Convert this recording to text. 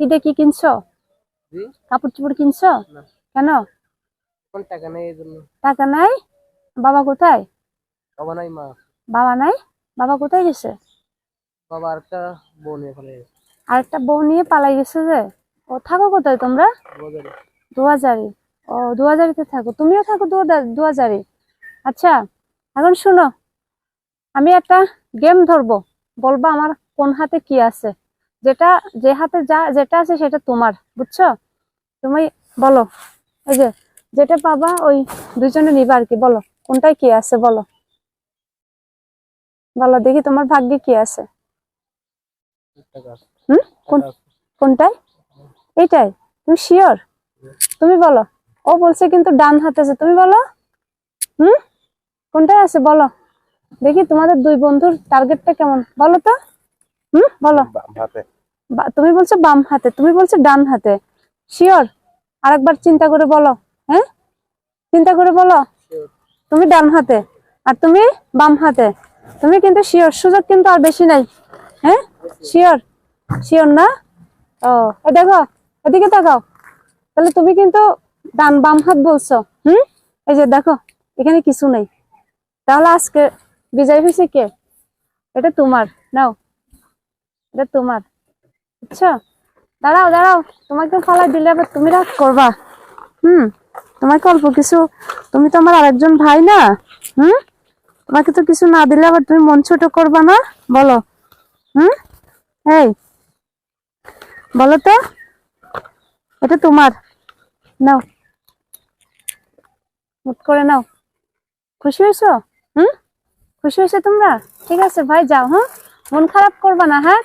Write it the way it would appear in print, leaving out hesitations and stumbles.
ঈদে কি কিনছো? জি কাপড় চোপড় কিনছো? না। কেন? কোন টাকা নেই এইজন্য। টাকা নাই? বাবা কোথায়? বাবা নাই, মা। বাবা নাই? বাবা কোথায় গেছে? বাবা আরেকটা বোন এখানে আরেকটা বউ নিয়ে পালাই গেছে যে। ও, থাকো কোথায় তোমরা? বাজারে। দুয়াজারি। ও, দুয়াজারিতে থাকো, তুমিও থাকো দুয়াজারি। আচ্ছা, এখন শুনো, আমি একটা গেম ধরবো, বলবা আমার কোন হাতে কি আছে। যে হাতে যেটা আছে সেটা তোমার, বুঝছো? তুমি বলো, এই যে যেটা পাবা ওই দুইজনে নিবা আর কি। বলো কোনটায় কি আছে, বলো বলো দেখি তোমার ভাগ্যে কি আছে। টাকা আছে। হুম? কোন টাকা আছে। কোনটায়? এইটাই? তুমি শিওর? তুমি বলো। ও বলছে কিন্তু ডান হাতে আছে, তুমি বলো। হুম? কোনটায় আছে বলো দেখি। তোমাদের দুই বন্ধুর টার্গেটটা কেমন বলো তো। বলো। বাম হাতে। তুমি বলছো বাম হাতে, তুমি বলছো ডান হাতে। শিওর? আরেকবার চিন্তা করে বলো। হ্যাঁ, চিন্তা করে বলো। তুমি ডান হাতে আর তুমি বাম হাতে। তুমি কিন্তু শিওর? সুযোগ কিন্তু আর বেশি নাই। হ্যাঁ, শিওর? শিওর না? ও, এই দেখো, এদিকে তাকাও। তাহলে তুমি কিন্তু বাম হাত বলছো। এই যে দেখো, এখানে কিছু নেই। তাহলে আজকে বিজয় হয়েছে কে? এটা তোমার। নাও, এটা তোমার, বুঝছো? দাঁড়াও দাঁড়াও, তোমাকে ফালাই দিলে আবার তুমি রাগ করবা। হুম, তোমাকে অল্প কিছু, তুমি তো আমার আরেকজন ভাই না। হুম, তোমাকে তো কিছু না দিলে আবার তুমি মন ছোট করবা না, বলো। হুম, এই বলো তো, এটা তোমার। নাও, মুট করে নাও। খুশি হয়েছো? হুম, খুশি হয়েছে তোমরা? ঠিক আছে ভাই, যাও। হ্যাঁ, মন খারাপ করবা না, হ্যাঁ।